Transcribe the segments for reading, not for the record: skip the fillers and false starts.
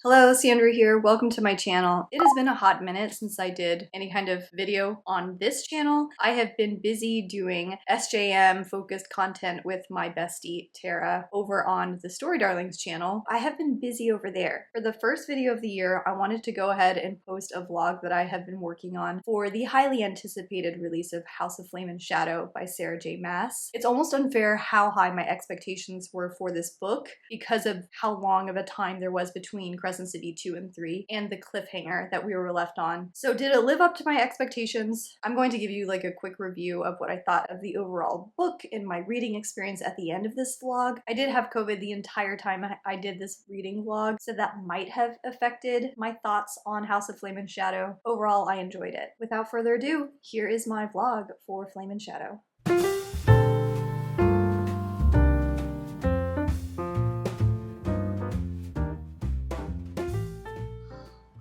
Hello, Sandra here. Welcome to my channel. It has been a hot minute since I did any kind of video on this channel. I have been busy doing SJM focused content with my bestie Tara over on the Story Darlings channel. I have been busy over there. For the first video of the year, I wanted to go ahead and post a vlog that I have been working on for the highly anticipated release of House of Flame and Shadow by Sarah J Maas. It's almost unfair how high my expectations were for this book because of how long of a time there was between Crescent City 2 and 3 and the cliffhanger that we were left on. So did it live up to my expectations? I'm going to give you like a quick review of what I thought of the overall book and my reading experience at the end of this vlog. I did have COVID the entire time I did this reading vlog, so that might have affected my thoughts on House of Flame and Shadow. Overall, I enjoyed it. Without further ado, here is my vlog for Flame and Shadow.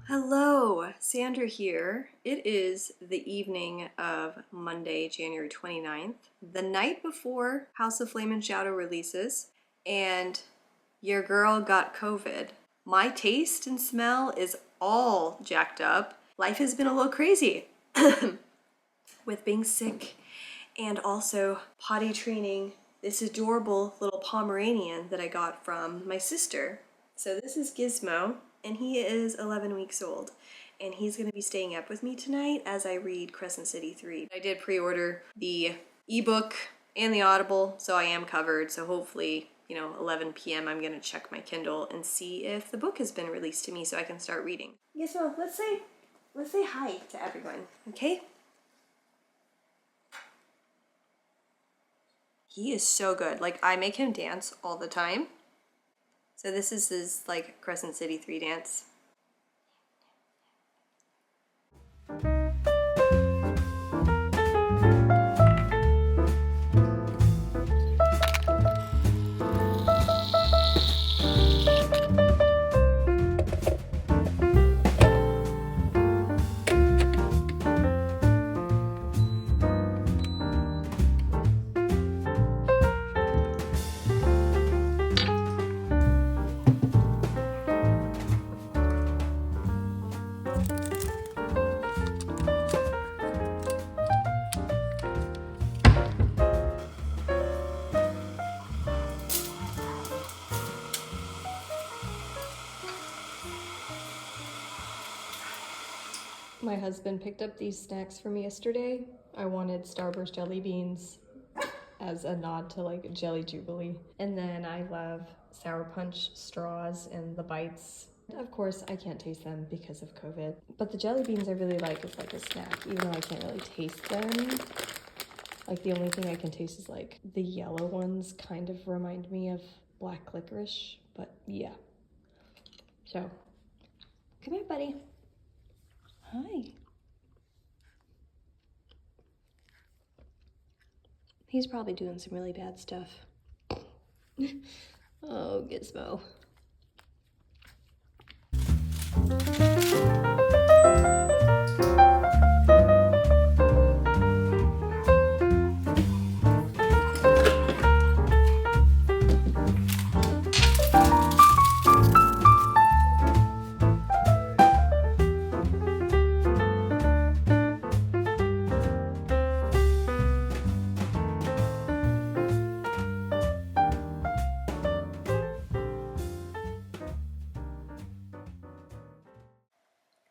Hello, Sandra here. It is the evening of Monday, January 29th, the night before House of Flame and Shadow releases, and your girl got COVID. My taste and smell is all jacked up. Life has been a little crazy with being sick and also potty training this adorable little Pomeranian that I got from my sister. So this is Gizmo, and he is 11 weeks old, and he's going to be staying up with me tonight as I read Crescent City 3. I did pre-order the ebook and the Audible, so I am covered. So hopefully, 11 p.m. I'm going to check my Kindle and see if the book has been released to me so I can start reading. Gizmo, let's say hi to everyone, okay? He is so good. Like, I make him dance all the time. So this is his, Crescent City 3 dance. My husband picked up these snacks for me yesterday. I wanted Starburst jelly beans as a nod to Jelly Jubilee. And then I love Sour Punch straws and the bites. Of course, I can't taste them because of COVID. But the jelly beans I really like as a snack, even though I can't really taste them. The only thing I can taste is the yellow ones kind of remind me of black licorice, but yeah. So, come here, buddy. Hi. He's probably doing some really bad stuff. Oh, Gizmo.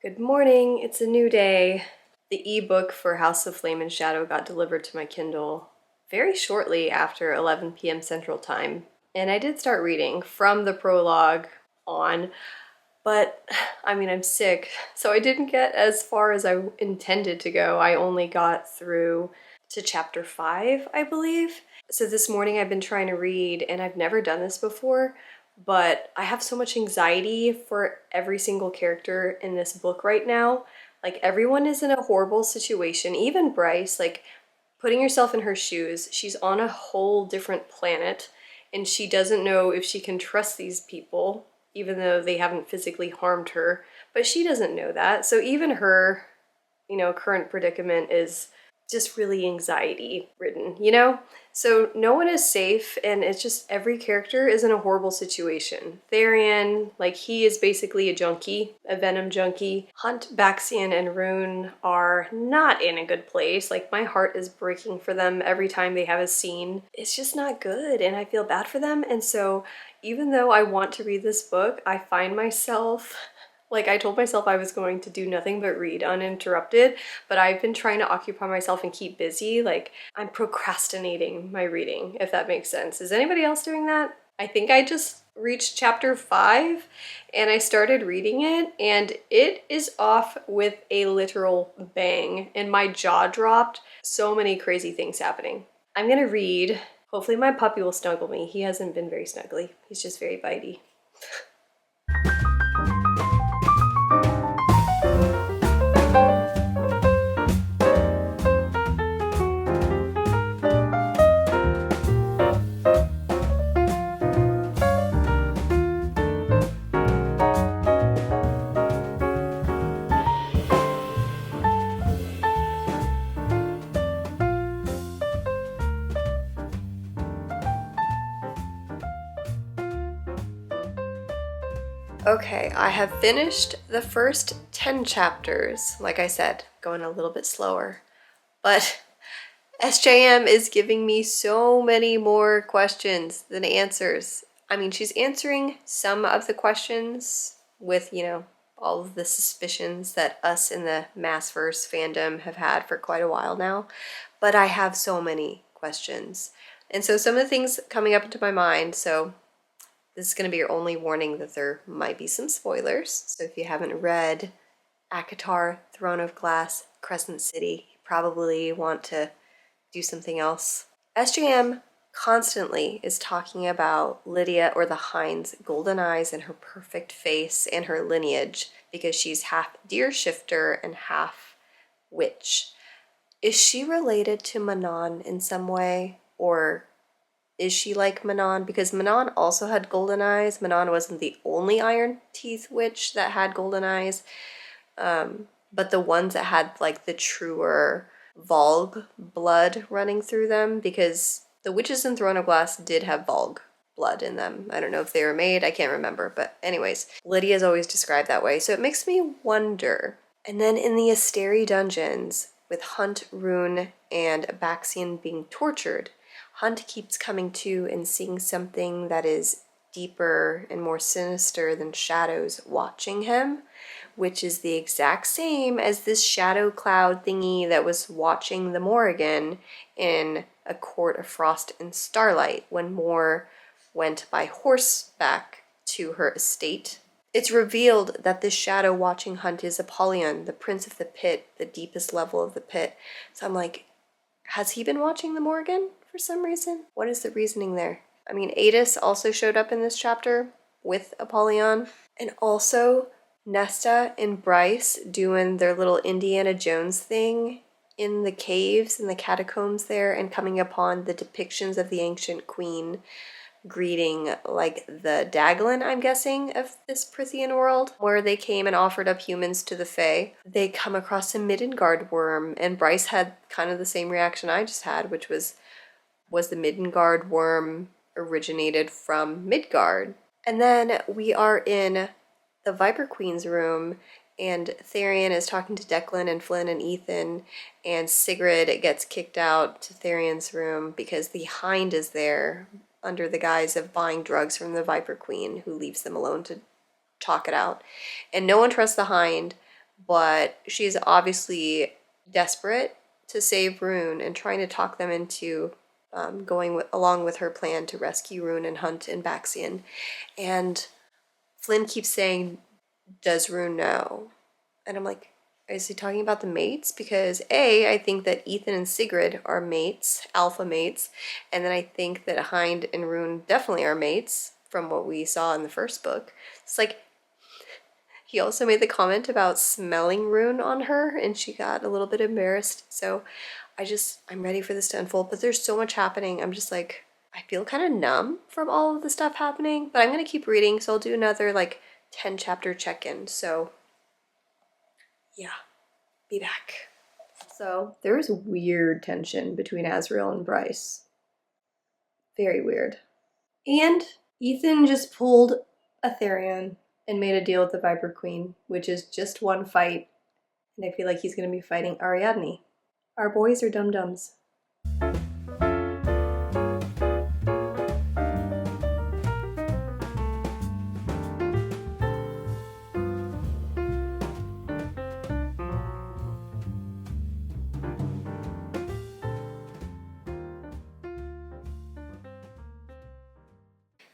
Good morning, it's a new day. The ebook for House of Flame and Shadow got delivered to my Kindle very shortly after 11 p.m. Central Time. And I did start reading from the prologue on, but I'm sick, so I didn't get as far as I intended to go. I only got through to chapter 5, I believe. So this morning I've been trying to read, and I've never done this before, but I have so much anxiety for every single character in this book right now. Everyone is in a horrible situation, even Bryce, putting yourself in her shoes. She's on a whole different planet, and she doesn't know if she can trust these people, even though they haven't physically harmed her, but she doesn't know that. So even her, current predicament is just really anxiety ridden, you know? So no one is safe, and it's just every character is in a horrible situation. Therian, like, he is basically a junkie, a venom junkie. Hunt, Baxian, and Rune are not in a good place. Like, my heart is breaking for them every time they have a scene. It's just not good, and I feel bad for them. And so even though I want to read this book, I find myself, like, I told myself I was going to do nothing but read uninterrupted, but I've been trying to occupy myself and keep busy. Like, I'm procrastinating my reading, if that makes sense. Is anybody else doing that? I think I just reached chapter 5 and I started reading it, and it is off with a literal bang, and my jaw dropped. So many crazy things happening. I'm gonna read. Hopefully my puppy will snuggle me. He hasn't been very snuggly. He's just very bitey. Okay, I have finished the first 10 chapters. Like I said, going a little bit slower. But SJM is giving me so many more questions than answers. I mean, she's answering some of the questions with, you know, all of the suspicions that us in the Maasverse fandom have had for quite a while now. But I have so many questions. And so some of the things coming up into my mind, so this is going to be your only warning that there might be some spoilers. So if you haven't read ACOTAR, Throne of Glass, Crescent City, you probably want to do something else. SJM constantly is talking about Lydia, or the Hind's, golden eyes and her perfect face and her lineage, because she's half deer shifter and half witch. Is she related to Manon in some way, or is she like Manon? Because Manon also had golden eyes. Manon wasn't the only Iron Teeth witch that had golden eyes, but the ones that had like the truer Volg blood running through them, because the witches in Throne of Glass did have Volg blood in them. I don't know if they were made, I can't remember, but anyways, Lydia's always described that way, so it makes me wonder. And then in the Asteri dungeons, with Hunt, Rune, and Baxian being tortured, Hunt keeps coming to and seeing something that is deeper and more sinister than shadows watching him, which is the exact same as this shadow cloud thingy that was watching the Morrigan in A Court of Frost and Starlight when Mor went by horseback to her estate. It's revealed that this shadow watching Hunt is Apollyon, the prince of the pit, the deepest level of the pit. So I'm like, has he been watching the Morrigan for some reason? What is the reasoning there? I mean, Adis also showed up in this chapter with Apollyon. And also Nesta and Bryce doing their little Indiana Jones thing in the caves, in the catacombs there, and coming upon the depictions of the ancient queen greeting, like, the Daglin, I'm guessing, of this Prithian world, where they came and offered up humans to the Fae. They come across a Midgard worm, and Bryce had kind of the same reaction I just had, which was the Midgard worm originated from Midgard? And then we are in the Viper Queen's room, and Therian is talking to Declan and Flynn and Ethan, and Sigrid gets kicked out to Therian's room because the Hind is there under the guise of buying drugs from the Viper Queen, who leaves them alone to talk it out. And no one trusts the Hind, but she's obviously desperate to save Rune and trying to talk them into going along with her plan to rescue Rune and Hunt and Baxian. And Flynn keeps saying, does Rune know? And I'm like, is he talking about the mates? Because A, I think that Ethan and Sigrid are mates, alpha mates, and then I think that Hind and Rune definitely are mates from what we saw in the first book. It's like, he also made the comment about smelling Rune on her, and she got a little bit embarrassed. So I'm ready for this to unfold, but there's so much happening. I'm just like, I feel kind of numb from all of the stuff happening, but I'm going to keep reading, so I'll do another, like, 10 chapter check-in. So yeah, be back. So there's weird tension between Azriel and Bryce. Very weird. And Ethan just pulled a Therion and made a deal with the Viper Queen, which is just one fight. And I feel like he's going to be fighting Ariadne. Our boys are dum-dums.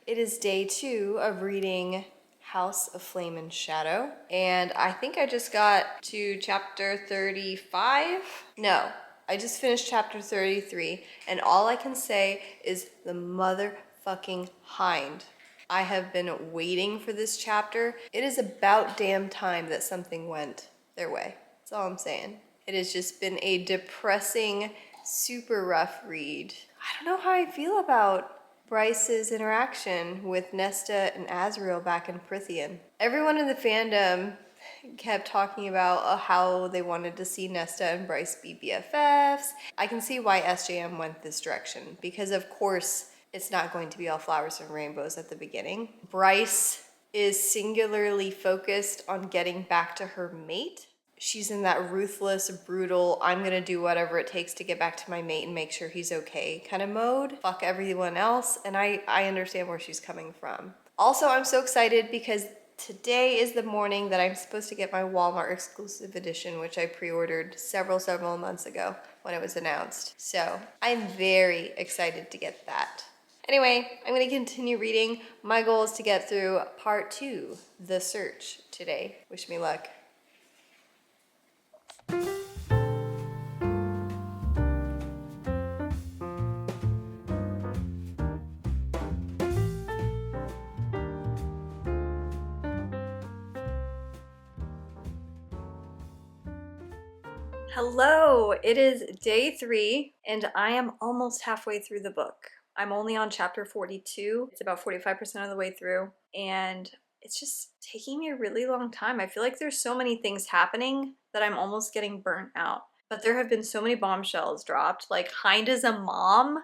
It is day 2 of reading House of Flame and Shadow, and I think I just got to chapter 35. No, I just finished chapter 33, and all I can say is the motherfucking hind. I have been waiting for this chapter. It is about damn time that something went their way. That's all I'm saying. It has just been a depressing, super rough read. I don't know how I feel about Bryce's interaction with Nesta and Azriel back in Prithian. Everyone in the fandom kept talking about how they wanted to see Nesta and Bryce be BFFs. I can see why SJM went this direction, because of course it's not going to be all flowers and rainbows at the beginning. Bryce is singularly focused on getting back to her mate. She's in that ruthless, brutal, I'm gonna do whatever it takes to get back to my mate and make sure he's okay kind of mode. Fuck everyone else, and I understand where she's coming from. Also, I'm so excited because today is the morning that I'm supposed to get my Walmart exclusive edition, which I pre-ordered several months ago when it was announced. So I'm very excited to get that. Anyway, I'm gonna continue reading. My goal is to get through part 2, The Search, today. Wish me luck. Hello, it is day 3 and I am almost halfway through the book. I'm only on chapter 42. It's about 45% of the way through and it's just taking me a really long time. I feel like there's so many things happening that I'm almost getting burnt out. But there have been so many bombshells dropped. Like Hind is a mom,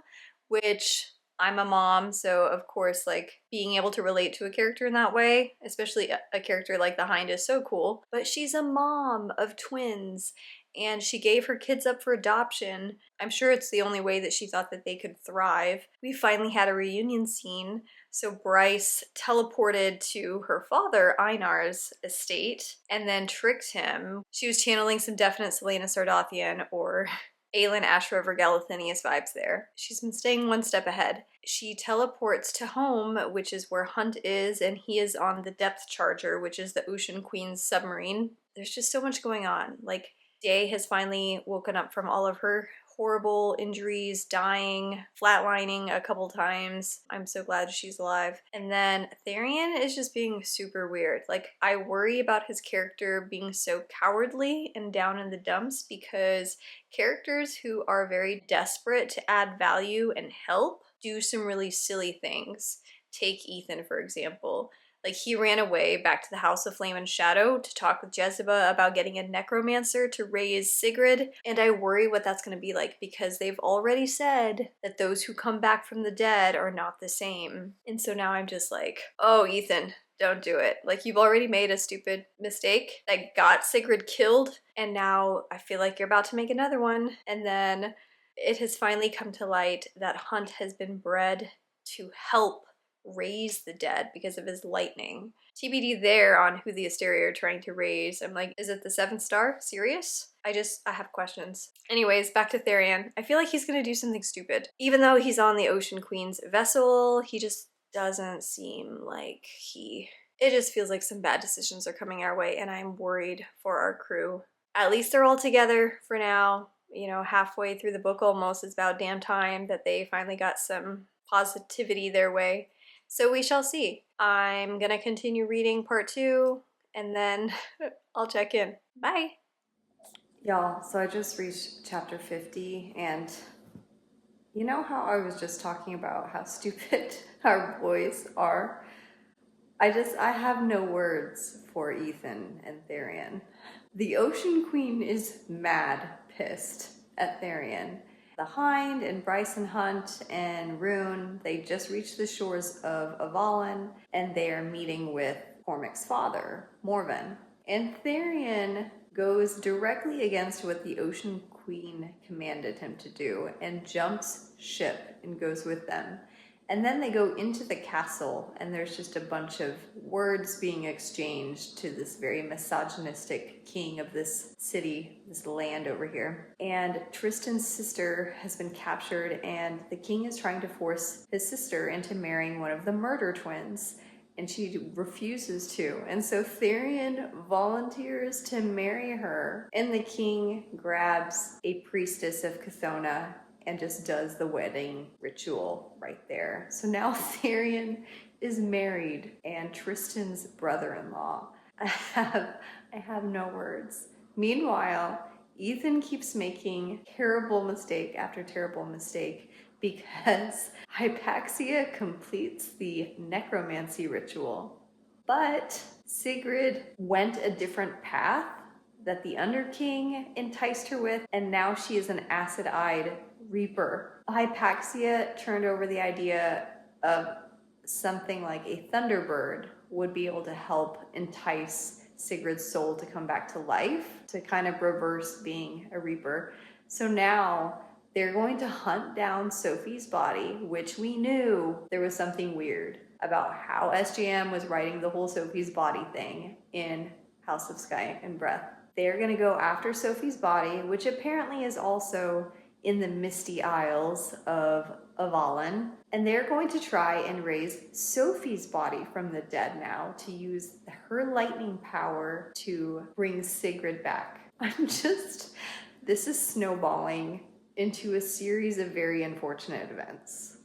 which I'm a mom, so of course like being able to relate to a character in that way, especially a character like the Hind, is so cool. But she's a mom of twins and she gave her kids up for adoption. I'm sure it's the only way that she thought that they could thrive. We finally had a reunion scene. So Bryce teleported to her father, Einar's estate, and then tricked him. She was channeling some definite Selena Sardothian or Aelin Ashrover Galathinius vibes there. She's been staying one step ahead. She teleports to home, which is where Hunt is, and he is on the Depth Charger, which is the Ocean Queen's submarine. There's just so much going on. Like, Day has finally woken up from all of her horrible injuries, dying, flatlining a couple times. I'm so glad she's alive. And then Therion is just being super weird. Like, I worry about his character being so cowardly and down in the dumps because characters who are very desperate to add value and help do some really silly things. Take Ethan, for example. Like, he ran away back to the House of Flame and Shadow to talk with Jezebel about getting a necromancer to raise Sigrid, and I worry what that's going to be like because they've already said that those who come back from the dead are not the same. And so now I'm just like, oh, Ethan, don't do it. Like, you've already made a stupid mistake that got Sigrid killed, and now I feel like you're about to make another one. And then it has finally come to light that Hunt has been bred to help raise the dead because of his lightning. TBD there on who the Asteria are trying to raise. I'm like, is it the 7th star? Serious? I have questions. Anyways, back to Therion. I feel like he's gonna do something stupid. Even though he's on the Ocean Queen's vessel, he just doesn't seem like it just feels like some bad decisions are coming our way and I'm worried for our crew. At least they're all together for now. You know, halfway through the book almost. It's about damn time that they finally got some positivity their way. So we shall see. I'm gonna continue reading part 2 and then I'll check in. Bye. Y'all, so I just reached chapter 50 and you know how I was just talking about how stupid our boys are? I have no words for Ethan and Therian. The Ocean Queen is mad pissed at Therian. The Hind and Bryson Hunt and Rune, they just reached the shores of Avalon and they are meeting with Cormac's father, Morven. And Therian goes directly against what the Ocean Queen commanded him to do and jumps ship and goes with them. And then they go into the castle and there's just a bunch of words being exchanged to this very misogynistic king of this city, this land over here. And Tristan's sister has been captured and the king is trying to force his sister into marrying one of the murder twins. And she refuses to. And so Therian volunteers to marry her. And the king grabs a priestess of Chthona and just does the wedding ritual right there. So now Therian is married and Tristan's brother-in-law. I have no words. Meanwhile, Ethan keeps making terrible mistake after terrible mistake because Hypaxia completes the necromancy ritual. But Sigrid went a different path that the Underking enticed her with, and now she is an acid-eyed reaper. Hypaxia turned over the idea of something like a thunderbird would be able to help entice Sigrid's soul to come back to life, to kind of reverse being a reaper. So now they're going to hunt down Sophie's body, which we knew there was something weird about how SJM was writing the whole Sophie's body thing in House of Sky and Breath. They're going to go after Sophie's body, which apparently is also in the Misty Isles of Avalon. And they're going to try and raise Sophie's body from the dead now to use her lightning power to bring Sigrid back. This is snowballing into a series of very unfortunate events.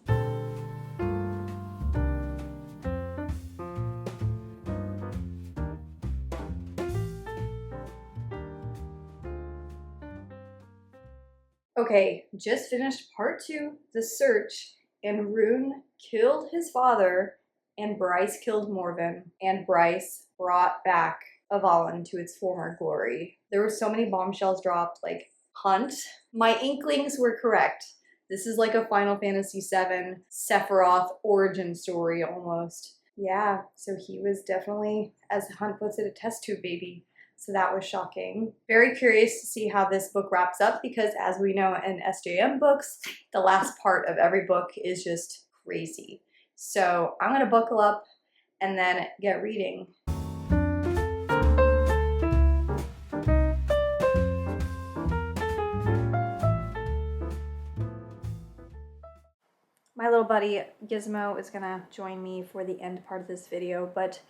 Okay, just finished part 2, The Search, and Rune killed his father, and Bryce killed Morven, and Bryce brought back Avalon to its former glory. There were so many bombshells dropped, like Hunt. My inklings were correct. This is like a Final Fantasy VII Sephiroth origin story almost. Yeah, so he was definitely, as Hunt puts it, a test tube baby. So that was shocking. Very curious to see how this book wraps up because as we know in SJM books, the last part of every book is just crazy. So I'm gonna buckle up and then get reading. My little buddy Gizmo is gonna join me for the end part of this video, but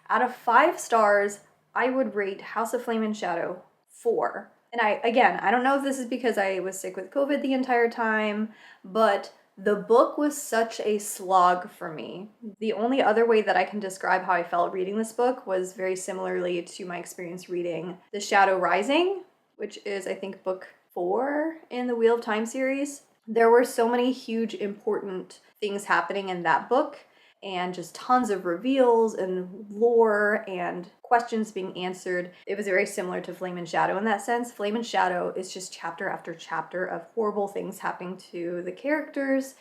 out of 5 stars, I would rate House of Flame and Shadow 4. And I don't know if this is because I was sick with COVID the entire time, but the book was such a slog for me. The only other way that I can describe how I felt reading this book was very similarly to my experience reading The Shadow Rising, which is, I think, book 4 in the Wheel of Time series. There were so many huge, important things happening in that book, and just tons of reveals and lore and questions being answered. It was very similar to Flame and Shadow in that sense. Flame and Shadow is just chapter after chapter of horrible things happening to the characters,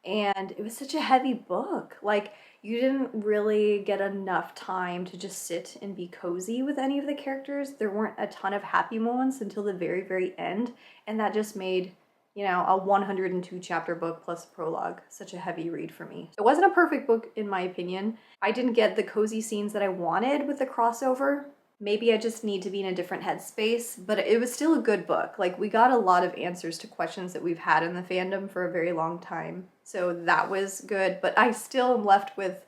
and it was such a heavy book. Like, you didn't really get enough time to just sit and be cozy with any of the characters. There weren't a ton of happy moments until the very, very end, and that just made, you know, a 102 chapter book plus prologue such a heavy read for me. It wasn't a perfect book in my opinion. I didn't get the cozy scenes that I wanted with the crossover. Maybe I just need to be in a different headspace, but it was still a good book. Like, we got a lot of answers to questions that we've had in the fandom for a very long time. So that was good, but I still am left with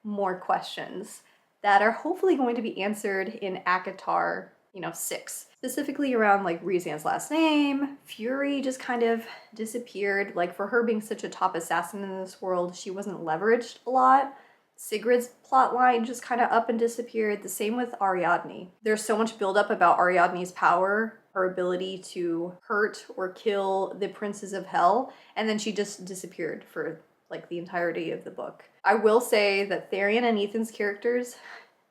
more questions that are hopefully going to be answered in ACOTAR, 6. Specifically around like Rhysand's last name. Fury just kind of disappeared. Like, for her being such a top assassin in this world, she wasn't leveraged a lot. Sigrid's plotline just kind of up and disappeared. The same with Ariadne. There's so much buildup about Ariadne's power, her ability to hurt or kill the princes of hell, and then she just disappeared for like the entirety of the book. I will say that Tharian and Ethan's characters,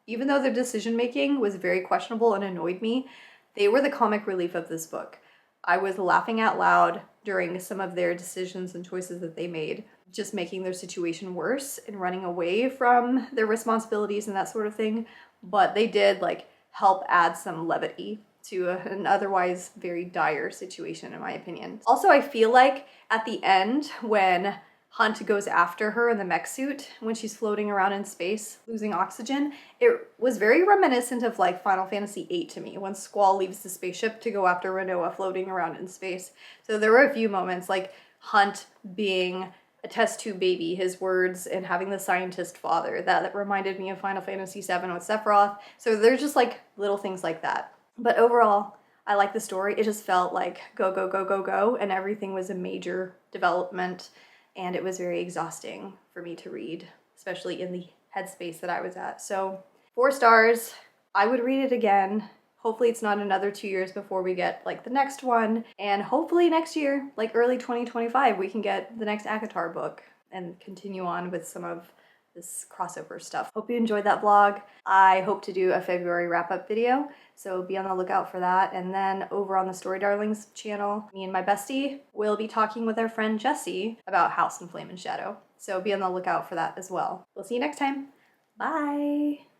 even though their decision making was very questionable and annoyed me, they were the comic relief of this book. I was laughing out loud during some of their decisions and choices that they made, just making their situation worse and running away from their responsibilities and that sort of thing. But they did like help add some levity to an otherwise very dire situation, in my opinion. Also, I feel like at the end, when Hunt goes after her in the mech suit when she's floating around in space, losing oxygen, it was very reminiscent of like Final Fantasy VIII to me, when Squall leaves the spaceship to go after Renoa floating around in space. So there were a few moments, like Hunt being a test tube baby, his words, and having the scientist father, that reminded me of Final Fantasy VII with Sephiroth. So there's just like little things like that. But overall, I like the story. It just felt like go, go, go, go, go, and everything was a major development. And it was very exhausting for me to read, especially in the headspace that I was at. So 4 stars, I would read it again. Hopefully it's not another 2 years before we get like the next one. And hopefully next year, like early 2025, we can get the next ACOTAR book and continue on with some of this crossover stuff. Hope you enjoyed that vlog. I hope to do a February wrap-up video, so be on the lookout for that. And then over on the Story Darlings channel, me and my bestie will be talking with our friend Jessie about House and Flame and Shadow. So be on the lookout for that as well. We'll see you next time. Bye!